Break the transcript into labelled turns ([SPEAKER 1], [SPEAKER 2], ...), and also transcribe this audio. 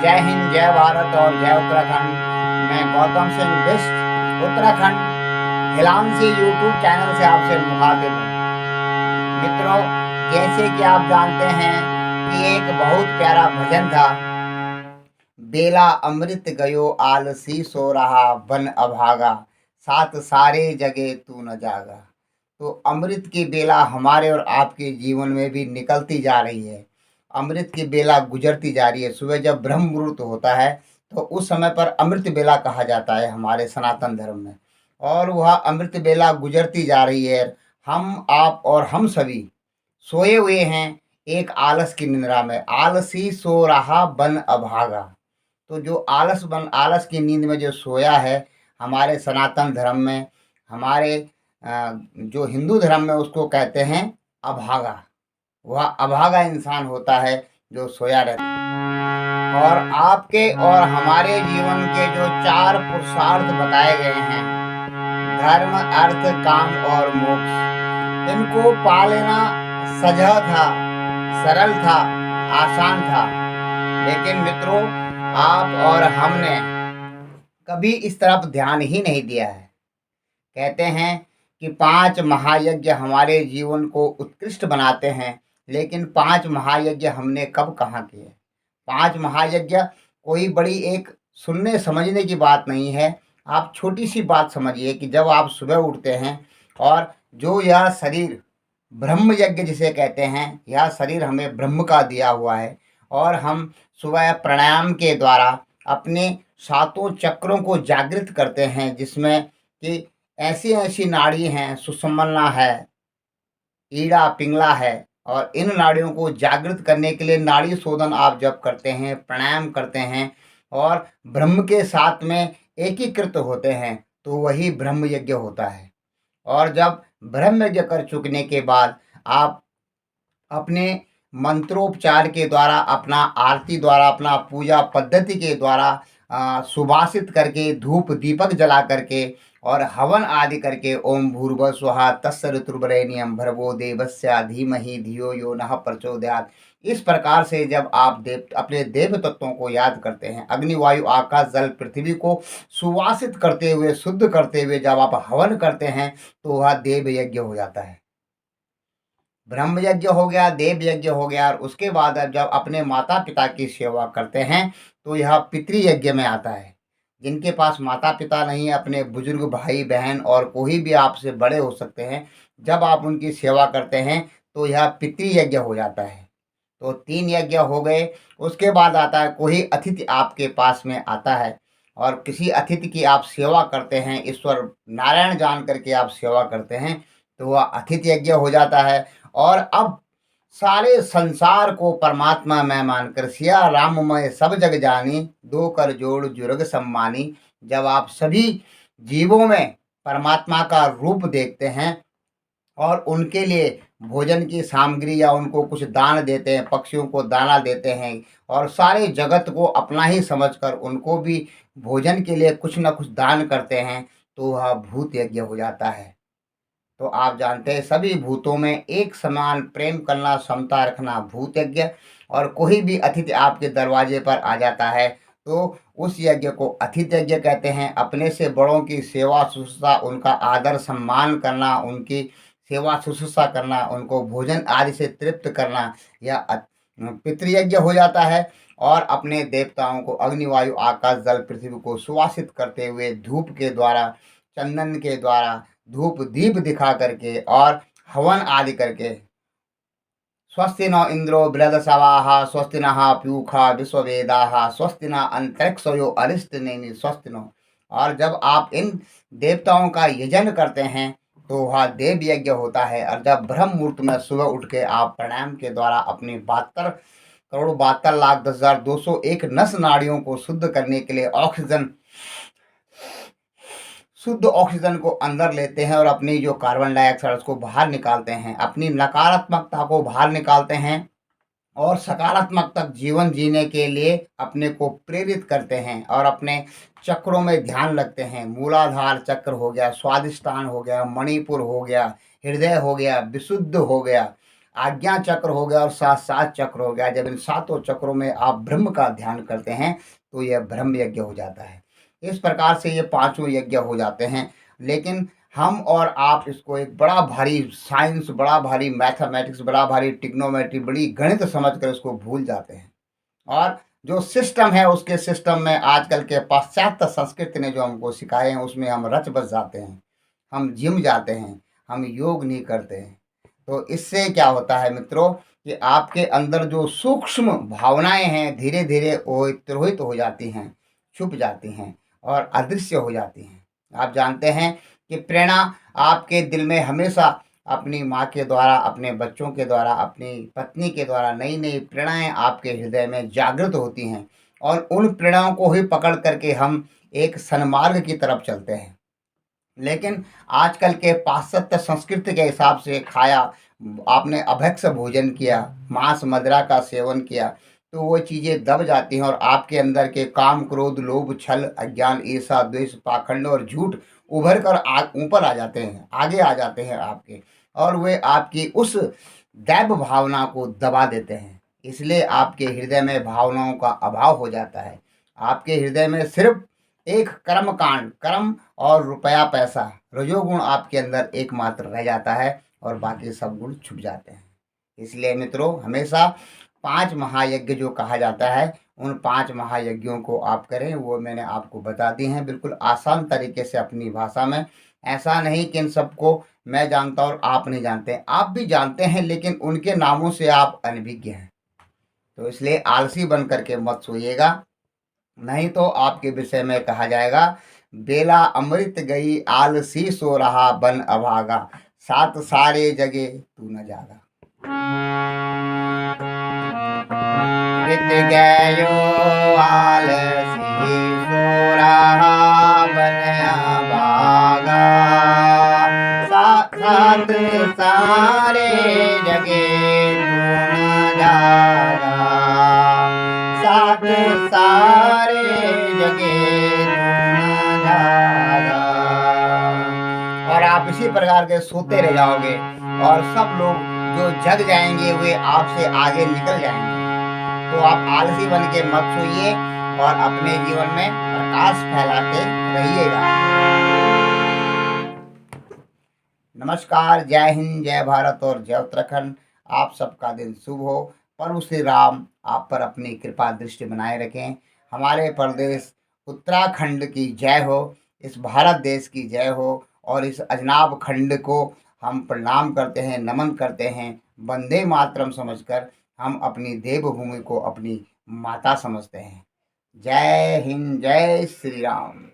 [SPEAKER 1] जय हिंद, जय भारत और जय उत्तराखंड। मैं गौतम सिंह बिष्ट उत्तराखंड हिलांसी यूट्यूब चैनल से आपसे मुखातिब हूँ। मित्रों, जैसे कि आप जानते हैं कि एक बहुत प्यारा भजन था, बेला अमृत गयो आलसी सो रहा बन अभागा, साथ सारे जगे तू न जागा। तो अमृत की बेला हमारे और आपके जीवन में भी निकलती जा रही है। अमृत की बेला गुजरती जा रही है। सुबह जब ब्रह्म मुहूर्त होता है तो उस समय पर अमृत बेला कहा जाता है हमारे सनातन धर्म में, और वह अमृत बेला गुजरती जा रही है। हम, आप और हम सभी सोए हुए हैं एक आलस की निद्रा में। आलसी सो रहा बन अभागा। तो जो आलस की नींद में जो सोया है, हमारे सनातन धर्म में, हमारे जो हिंदू धर्म में उसको कहते हैं अभागा। वह अभागा इंसान होता है जो सोया रहता है। और आपके और हमारे जीवन के जो 4 पुरुषार्थ बताए गए हैं, धर्म, अर्थ, काम और मोक्ष, इनको पा लेना सजह था, सरल था, आसान था। लेकिन मित्रों, आप और हमने कभी इस तरफ ध्यान ही नहीं दिया है। कहते हैं कि 5 महायज्ञ हमारे जीवन को उत्कृष्ट बनाते हैं, लेकिन 5 महायज्ञ हमने कब कहाँ किए? 5 महायज्ञ कोई बड़ी एक सुनने समझने की बात नहीं है। आप छोटी सी बात समझिए कि जब आप सुबह उठते हैं और जो यह शरीर ब्रह्म यज्ञ जिसे कहते हैं, यह शरीर हमें ब्रह्म का दिया हुआ है, और हम सुबह प्राणायाम के द्वारा अपने 7 चक्रों को जागृत करते हैं, जिसमें कि ऐसी-ऐसी नाड़ी हैं, सुषुम्ना है, ईड़ा, पिंगला है, और इन नाड़ियों को जागृत करने के लिए नाड़ी शोधन आप जब करते हैं, प्राणायाम करते हैं और ब्रह्म के साथ में एकीकृत होते हैं, तो वही ब्रह्म यज्ञ होता है। और जब ब्रह्म यज्ञ कर चुकने के बाद आप अपने मंत्रोपचार के द्वारा, अपना आरती द्वारा, अपना पूजा पद्धति के द्वारा सुभाषित करके, धूप दीपक जला करके और हवन आदि करके, ओम भूर्भुवः स्वः तत्सवितुर्वरेण्यं भर्गो देवस्य धीमहि धियो यो नः प्रचोदयात्। इस प्रकार से जब आप अपने देव तत्वों को याद करते हैं, अग्नि वायु आकाश जल पृथ्वी को सुवासित करते हुए, शुद्ध करते हुए जब आप हवन करते हैं, तो वह देव यज्ञ हो जाता है। ब्रह्म यज्ञ हो गया, देव यज्ञ हो गया, और उसके बाद अब जब अपने माता पिता की सेवा करते हैं, तो यह पितृयज्ञ में आता है। जिनके पास माता पिता नहीं है, अपने बुजुर्ग भाई बहन और कोई भी आपसे बड़े हो सकते हैं, जब आप उनकी सेवा करते हैं तो यह पितृयज्ञ हो जाता है। तो 3 यज्ञ हो गए। उसके बाद आता है, कोई अतिथि आपके पास में आता है और किसी अतिथि की आप सेवा करते हैं, ईश्वर नारायण जान करके आप सेवा करते हैं, तो वह अतिथि यज्ञ हो जाता है। और अब सारे संसार को परमात्मा में मानकर, सिया राममय सब जग जानी, दो कर जोड़ जुर्ग सम्मानी। जब आप सभी जीवों में परमात्मा का रूप देखते हैं और उनके लिए भोजन की सामग्री या उनको कुछ दान देते हैं, पक्षियों को दाना देते हैं, और सारे जगत को अपना ही समझकर उनको भी भोजन के लिए कुछ न कुछ दान करते हैं, तो वह भूत यज्ञ हो जाता है। तो आप जानते हैं, सभी भूतों में एक समान प्रेम करना, समता रखना भूत यज्ञ। और कोई भी अतिथि आपके दरवाजे पर आ जाता है, तो उस यज्ञ को अतिथि यज्ञ कहते हैं। अपने से बड़ों की सेवा शुश्रूषा, उनका आदर सम्मान करना, उनकी सेवा शुश्रूषा करना, उनको भोजन आदि से तृप्त करना, यह पितृयज्ञ हो जाता है। और अपने देवताओं को, अग्नि वायु आकाश जल पृथ्वी को सुवासित करते हुए, धूप के द्वारा, चंदन के द्वारा, धूप दीप दिखा करके और हवन आदि करके, स्वस्ति न इंद्रो बृहदसवाः स्वस्ति नः पूषा विश्ववेदाः स्वस्ति न अंतरिक्षयो अरिष्टनेमि स्वस्ति नो। और जब आप इन देवताओं का यजन करते हैं, तो वह देव यज्ञ होता है। और जब ब्रह्म मुहूर्त में सुबह उठ के आप प्राणायाम के द्वारा अपनी 72 करोड़ 72 लाख 10,201 नस नाड़ियों को शुद्ध करने के लिए शुद्ध ऑक्सीजन को अंदर लेते हैं और अपनी जो कार्बन डाइऑक्साइड उसको बाहर निकालते हैं, अपनी नकारात्मकता को बाहर निकालते हैं और सकारात्मक तक जीवन जीने के लिए अपने को प्रेरित करते हैं, और अपने चक्रों में ध्यान रखते हैं। मूलाधार चक्र हो गया, स्वादिष्टान हो गया, मणिपुर हो गया, हृदय हो गया, विशुद्ध हो गया, आज्ञा चक्र हो गया और सात सात चक्र हो गया। जब इन सातों चक्रों में आप ब्रह्म का ध्यान करते हैं तो यह ब्रह्म यज्ञ हो जाता है। इस प्रकार से ये पांचों यज्ञ हो जाते हैं। लेकिन हम और आप इसको एक बड़ा भारी साइंस, बड़ा भारी मैथमेटिक्स, बड़ा भारी ट्रिग्नोमेट्री, बड़ी गणित समझ कर इसको भूल जाते हैं। और जो सिस्टम है उसके सिस्टम में आजकल के पाश्चात्य संस्कृति ने जो हमको सिखाए हैं उसमें हम रच बस जाते हैं। हम जिम जाते हैं, हम योग नहीं करते हैं। तो इससे क्या होता है मित्रों कि आपके अंदर जो सूक्ष्म भावनाएं हैं धीरे धीरे वो तिरोहित हो जाती हैं, छुप जाती हैं और अदृश्य हो जाती हैं। आप जानते हैं कि प्रेरणा आपके दिल में हमेशा अपनी माँ के द्वारा, अपने बच्चों के द्वारा, अपनी पत्नी के द्वारा नई नई प्रेरणाएं आपके हृदय में जागृत होती हैं और उन प्रेरणाओं को ही पकड़ करके हम एक सन्मार्ग की तरफ चलते हैं। लेकिन आजकल के पाश्चात्य संस्कृति के हिसाब से खाया, आपने अभक्ष्य भोजन किया, मांस मदिरा का सेवन किया, तो वो चीज़ें दब जाती हैं और आपके अंदर के काम, क्रोध, लोभ, छल, अज्ञान, ईर्ष्या, द्वेष, पाखंड और झूठ उभर कर ऊपर आ जाते हैं, आगे आ जाते हैं आपके, और वे आपकी उस दैव भावना को दबा देते हैं। इसलिए आपके हृदय में भावनाओं का अभाव हो जाता है। आपके हृदय में सिर्फ एक कर्म कांड, कर्म और रुपया पैसा, रजोगुण आपके अंदर एकमात्र रह जाता है और बाकी सब गुण छुप जाते हैं। इसलिए मित्रों हमेशा 5 महायज्ञ जो कहा जाता है, उन 5 महायज्ञों को आप करें। वो मैंने आपको बता दी हैं बिल्कुल आसान तरीके से अपनी भाषा में। ऐसा नहीं कि इन सबको मैं जानता और आप नहीं जानते। आप भी जानते हैं लेकिन उनके नामों से आप अनभिज्ञ हैं। तो इसलिए आलसी बन करके मत सोइएगा, नहीं तो आपके विषय में कहा जाएगा, बेला अमृत गई आलसी सो रहा बन अभागा, सात सारे जगे तू न जागा। बीत गयो आलसी सो रहा बन अभागा, सात सारे जगे तू न जागा, सात सारे जगे तू न जागा। और आप इसी प्रकार के सोते रह जाओगे और सब लोग जो जग जाएंगे वे आपसे आगे निकल जाएंगे। तो आप आलसी बन के मत सोइए और अपने जीवन में प्रकाश फैलाते रहिएगा। नमस्कार, जय हिंद, जय भारत और जय उत्तराखंड। आप सबका दिन शुभ हो। प्रभु श्री राम आप पर अपनी कृपा दृष्टि बनाए रखें। हमारे प्रदेश उत्तराखंड की जय हो, इस भारत देश की जय हो और इस अजनाब खंड को हम प्रणाम करते हैं, नमन करते हैं। वंदे मातरम समझकर हम अपनी देवभूमि को अपनी माता समझते हैं। जय हिंद, जय श्री राम।